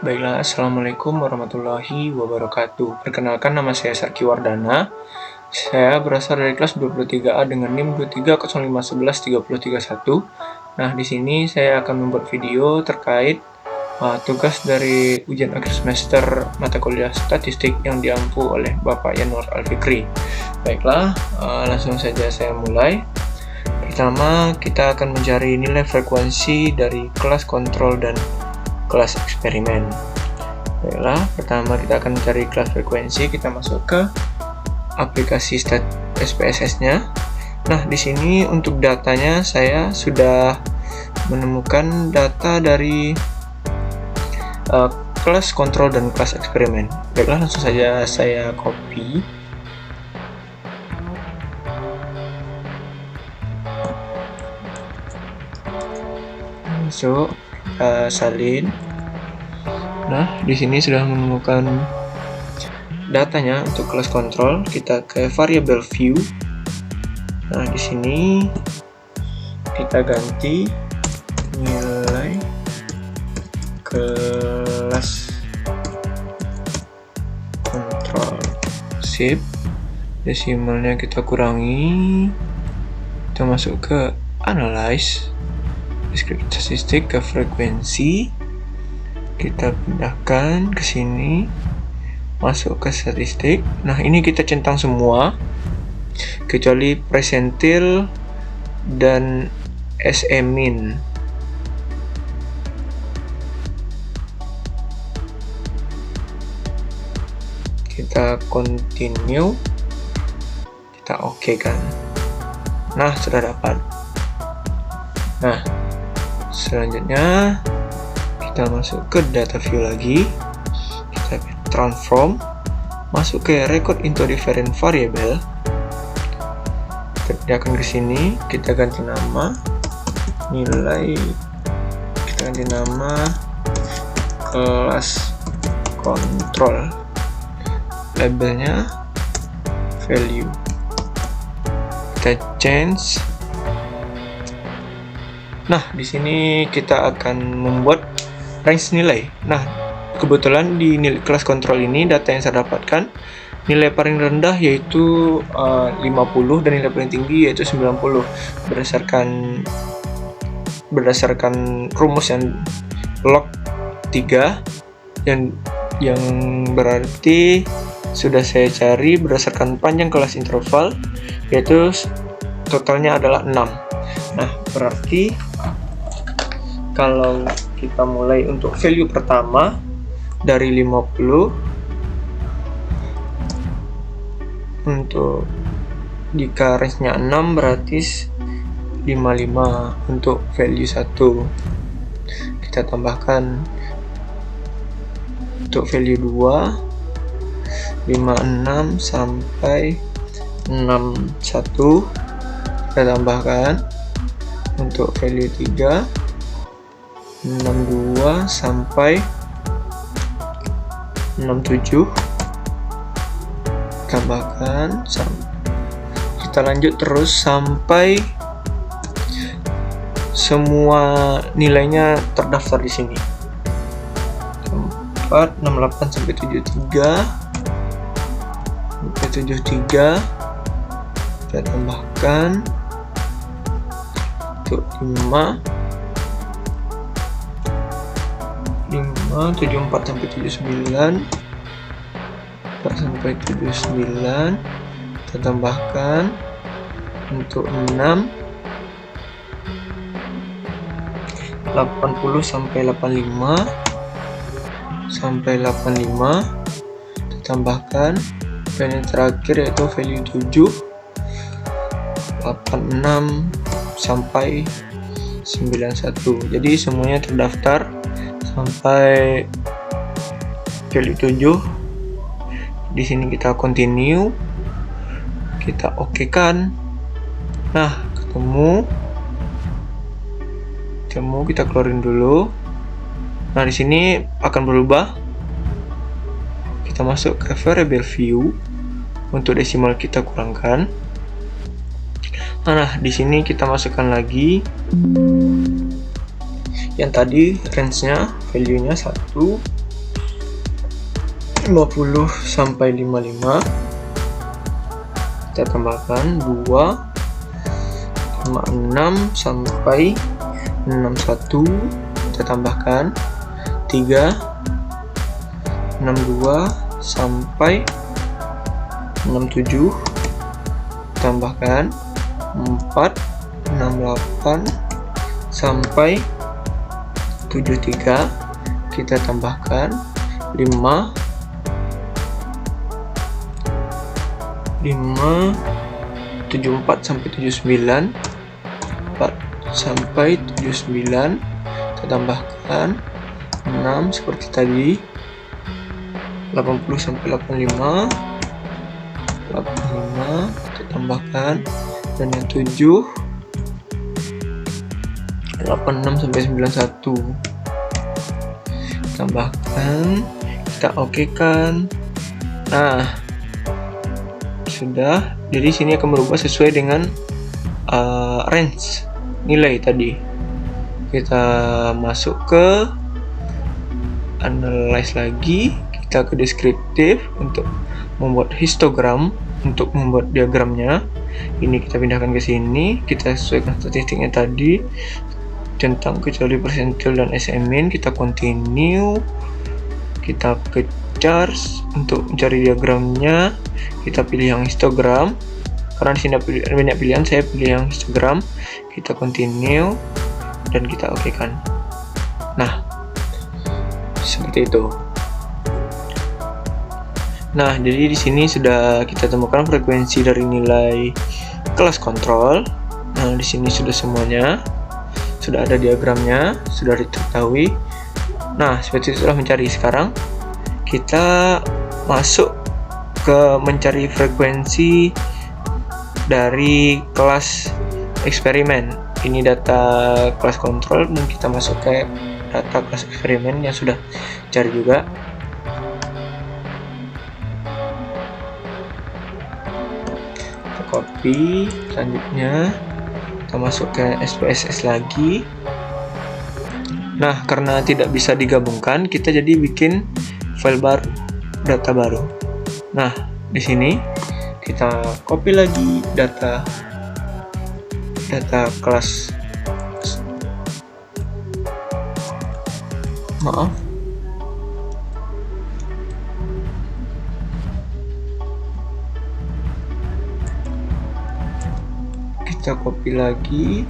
Baiklah, Assalamualaikum warahmatullahi wabarakatuh. Perkenalkan, nama saya Sarki Wardana. Saya berasal dari kelas 23A dengan NIM 2305113031. Nah, di sini saya akan membuat video terkait tugas dari ujian akhir semester mata kuliah statistik yang diampu oleh Bapak Yanuar Alfikri. Baiklah, langsung saja saya mulai. Pertama, kita akan mencari nilai frekuensi dari kelas kontrol dan kelas eksperimen. Baiklah, pertama kita akan mencari kelas frekuensi. Kita masuk ke aplikasi SPSS-nya. Nah, di sini untuk datanya saya sudah menemukan data dari kelas kontrol dan kelas eksperimen. Baiklah, langsung saja saya copy. Masuk, salin. Nah, di sini sudah menemukan datanya untuk kelas kontrol. Kita ke variable view. Nah, di sini kita ganti nilai kelas kontrol. Sip. Desimalnya kita kurangi. Kita masuk ke analyze. Deskripsi statistik ke frekuensi, kita pindahkan ke sini, masuk ke statistik. Nah, ini kita centang semua kecuali persentil dan SE-min. Kita continue, kita oke kan. Nah, sudah dapat. Nah, selanjutnya kita masuk ke data view lagi, kita transform, masuk ke record into different variable, kita pindahkan ke sini, kita ganti nama nilai, kita ganti nama kelas kontrol, labelnya value, kita change. Nah, di sini kita akan membuat range nilai. Nah, kebetulan di kelas kontrol ini data yang saya dapatkan nilai paling rendah yaitu 50 dan nilai paling tinggi yaitu 90 berdasarkan rumus yang log 3 yang berarti sudah saya cari berdasarkan panjang kelas interval, yaitu totalnya adalah 6. Nah, berarti kalau kita mulai untuk value pertama dari 50, untuk jika range-nya 6 berarti 55 untuk value 1. Kita tambahkan untuk value 2 56 sampai 61, kita tambahkan untuk value 3 62 sampai 67, tambahkan, kita lanjut terus sampai semua nilainya terdaftar di sini. 4 68 sampai 73 kita tambahkan untuk 5 74 sampai 79 sampai 79, kita tambahkan untuk 6 80 sampai 85 kita tambahkan, dan yang terakhir yaitu value 7 86 sampai 91. Jadi semuanya terdaftar sampai value 7. Di sini kita continue, kita oke kan. Nah, ketemu, kita keluarin dulu. Nah, di sini akan berubah. Kita masuk ke variable view, untuk desimal kita kurangkan. Nah, di sini kita masukkan lagi yang tadi range-nya, value-nya 1, 50 sampai 55. Kita tambahkan 2, 56 sampai 61. Kita tambahkan 3, 62 sampai 67. Tambahkan 4, 68 sampai 73. Kita tambahkan 5, 74 sampai 79, 4 sampai 79. Kita tambahkan 6 seperti tadi, 80 sampai 85, 85 kita tambahkan, dan yang 7, 86 sampai 91 tambahkan, kita okekan. Nah, sudah. Jadi sini akan berubah sesuai dengan range nilai tadi. Kita masuk ke analyze lagi, kita ke deskriptif untuk membuat histogram, untuk membuat diagramnya. Ini kita pindahkan ke sini, kita sesuaikan statistiknya tadi tentang kecuali persentil dan SMIN. Kita continue, kita ke charts untuk mencari diagramnya. Kita pilih yang histogram karena di sini banyak pilihan, saya pilih yang histogram. Kita continue dan kita okekan. Nah, seperti itu. Nah, jadi di sini sudah kita temukan frekuensi dari nilai kelas kontrol. Nah, di sini sudah semuanya, sudah ada diagramnya, sudah diketahui. Nah, seperti itulah mencari. Sekarang kita masuk ke mencari frekuensi dari kelas eksperimen. Ini data kelas kontrol dan kita masuk ke data kelas eksperimen yang sudah cari juga. Kita copy, selanjutnya kita masuk ke SPSS lagi. Nah, karena tidak bisa digabungkan, kita jadi bikin file baru, data baru. Nah, di sini kita copy lagi data kelas, maaf, kita copy lagi.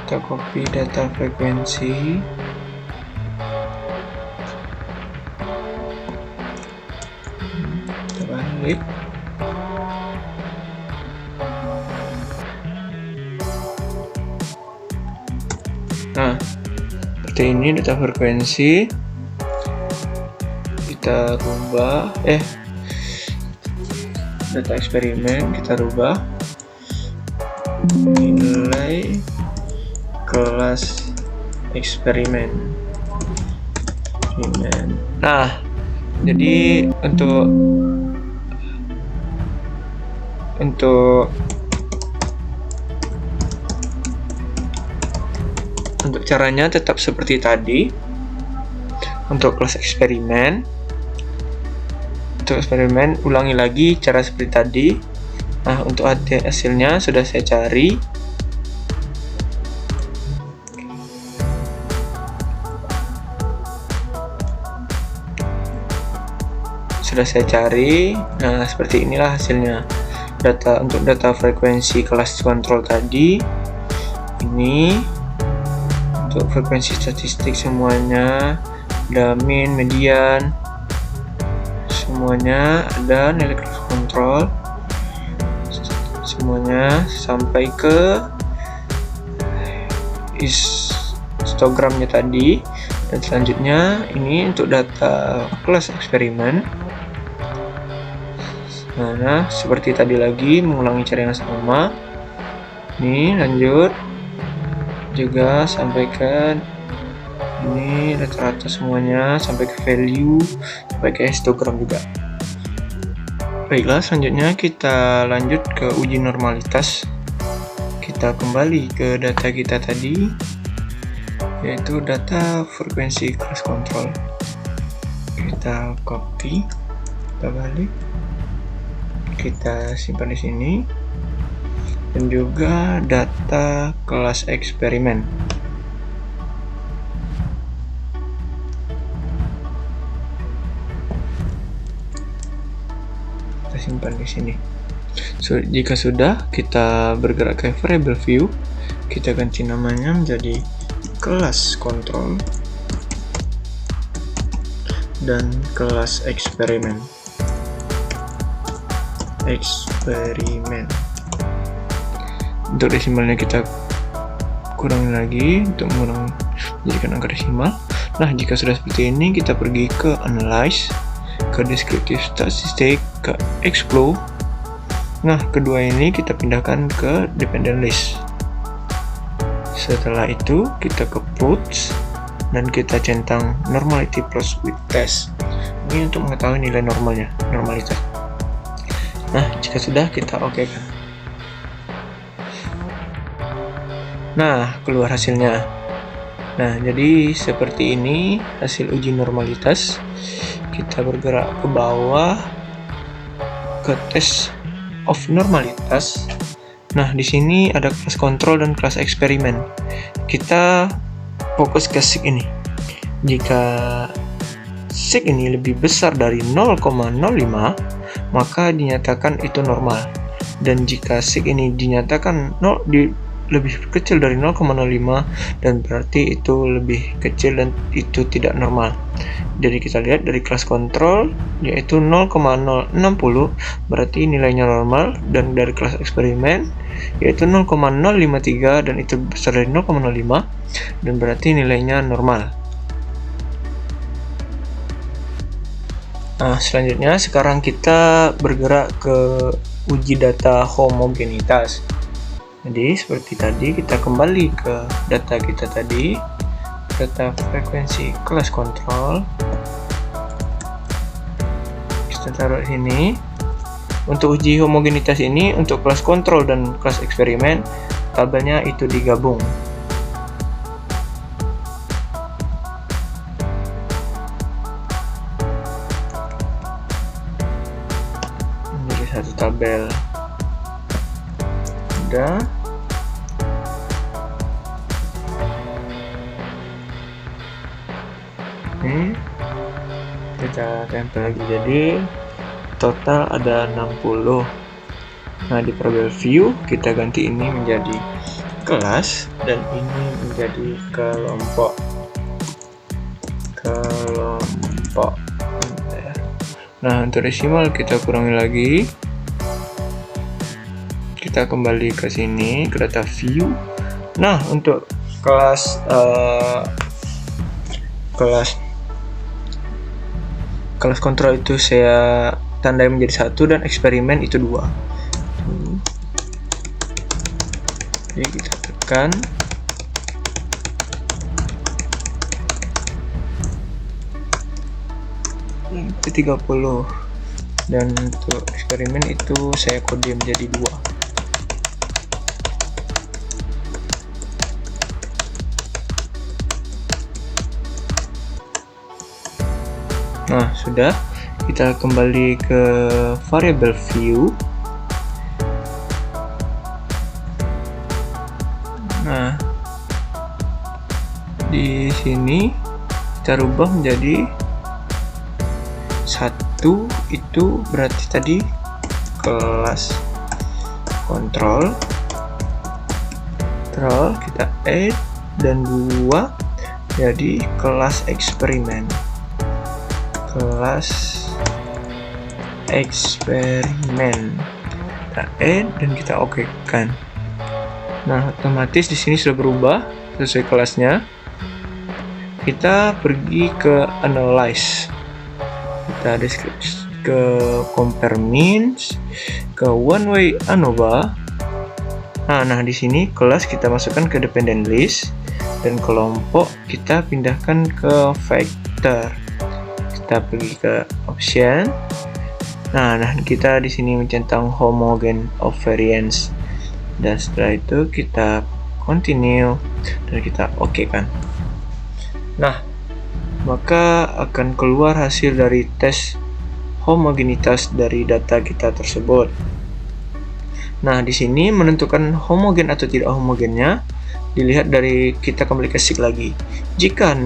Kita copy data frekuensi, kita balik. Nah, seperti ini data frekuensi. Kita rubah, data eksperimen kita rubah, nilai kelas eksperimen. Nah, jadi untuk caranya tetap seperti tadi. Untuk kelas eksperimen, ulangi lagi cara seperti tadi. Nah, untuk hasilnya sudah saya cari. Nah, seperti inilah hasilnya. untuk data frekuensi kelas kontrol tadi. Ini untuk frekuensi statistik semuanya, ada mean, median, semuanya ada nilai kelas kontrol, semuanya sampai ke histogramnya tadi. Dan selanjutnya ini untuk data kelas eksperimen. Nah, seperti tadi lagi, mengulangi cara yang sama. Ini lanjut juga sampai ke ini rata-rata semuanya, sampai ke value, sampai ke histogram juga. Baiklah, selanjutnya kita lanjut ke uji normalitas. Kita kembali ke data kita tadi, yaitu data frekuensi kelas kontrol. Kita copy, kita balik, kita simpan di sini, dan juga data kelas eksperimen. Kita simpan di sini. Jika sudah, kita bergerak ke variable view, kita ganti namanya menjadi kelas kontrol dan kelas eksperimen. Untuk desimalnya kita kurangi lagi untuk menjadikan angka desimal. Nah, jika sudah seperti ini, kita pergi ke analyze, ke descriptive statistic, ke explore. Nah, kedua ini kita pindahkan ke dependent list. Setelah itu kita ke puts dan kita centang normality plus with test. Ini untuk mengetahui nilai normalnya, normalitas. Nah, jika sudah, kita OK kan. Nah, keluar hasilnya. Nah, jadi seperti ini hasil uji normalitas. Kita bergerak ke bawah ke test of normalitas. Nah, di sini ada kelas kontrol dan kelas eksperimen. Kita fokus ke sig ini. Jika sig ini lebih besar dari 0,05, maka dinyatakan itu normal. Dan jika sig ini dinyatakan lebih kecil dari 0,05, dan berarti itu lebih kecil dan itu tidak normal. Jadi kita lihat dari kelas kontrol yaitu 0,060, berarti nilainya normal, dan dari kelas eksperimen yaitu 0,053 dan itu besar dari 0,05 dan berarti nilainya normal. Nah, selanjutnya sekarang kita bergerak ke uji data homogenitas. Jadi seperti tadi, kita kembali ke data kita tadi, data frekuensi kelas kontrol. Kita taruh di sini. Untuk uji homogenitas ini, untuk kelas kontrol dan kelas eksperimen, tabelnya itu digabung. Menjadi satu tabel. Udah. Ini kita tempel lagi, jadi total ada 60. Nah, di variable view kita ganti ini menjadi kelas dan ini menjadi kelompok. Nah, untuk desimal kita kurangi lagi. Kita kembali ke sini ke data view. Nah, untuk kelas kontrol itu saya tandai menjadi 1 dan eksperimen itu 2. Jadi kita tekan. Itu 30. Dan untuk eksperimen itu saya kode menjadi 2. Nah, sudah. Kita kembali ke variable view. Nah, di sini kita rubah menjadi 1, itu berarti tadi kelas kontrol, kita add dan 2 jadi kelas eksperimen. Kita add dan kita oke kan. Nah, otomatis di sini sudah berubah sesuai kelasnya. Kita pergi ke analyze, kita deskripsi, ke compare means, ke one way ANOVA. Nah di sini kelas kita masukkan ke dependent list dan kelompok kita pindahkan ke vector. Kita pergi ke option. Nah kita di sini mencentang homogen of variance. Dan setelah itu kita continue dan kita oke kan. Nah, maka akan keluar hasil dari tes homogenitas dari data kita tersebut. Nah, di sini menentukan homogen atau tidak homogennya dilihat dari kita kembali ke SIG lagi. Jika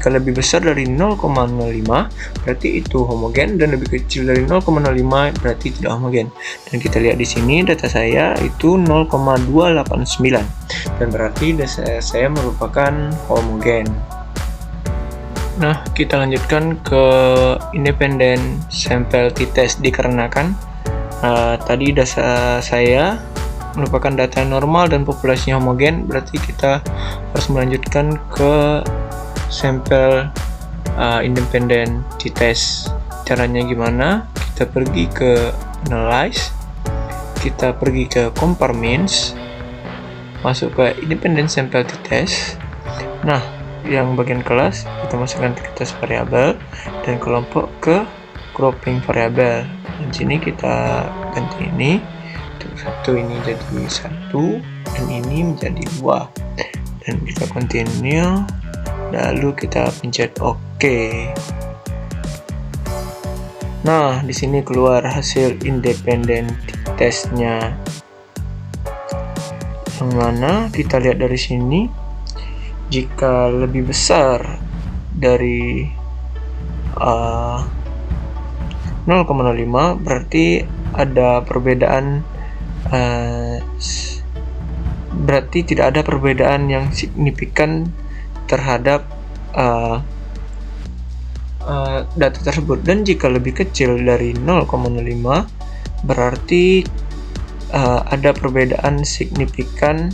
lebih besar dari 0,05 berarti itu homogen dan lebih kecil dari 0,05 berarti tidak homogen. Dan kita lihat di sini data saya itu 0,289 dan berarti data saya merupakan homogen. Nah, kita lanjutkan ke independent sample t-test dikarenakan tadi data saya merupakan data normal dan populasinya homogen, berarti kita harus melanjutkan ke sampel independent t-test. Caranya gimana? Kita pergi ke analyze, kita pergi ke compare means, masuk ke independent sample t-test. Nah, yang bagian kelas kita masukkan t-test variabel dan kelompok ke grouping variabel. Dan sini kita ganti ini, satu ini jadi 1 dan ini menjadi 2 dan kita continue, lalu kita pencet OK. Nah, di sini keluar hasil independent testnya, yang mana kita lihat dari sini jika lebih besar dari 0,05 berarti ada perbedaan, berarti tidak ada perbedaan yang signifikan terhadap data tersebut. Dan jika lebih kecil dari 0,05 berarti ada perbedaan signifikan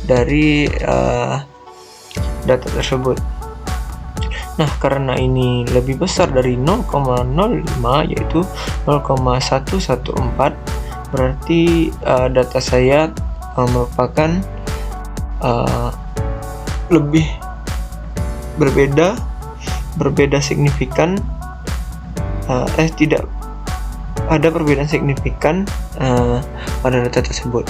dari data tersebut. Nah, karena ini lebih besar dari 0,05 yaitu 0,114 berarti data saya merupakan lebih berbeda signifikan, tidak ada perbedaan signifikan pada data tersebut.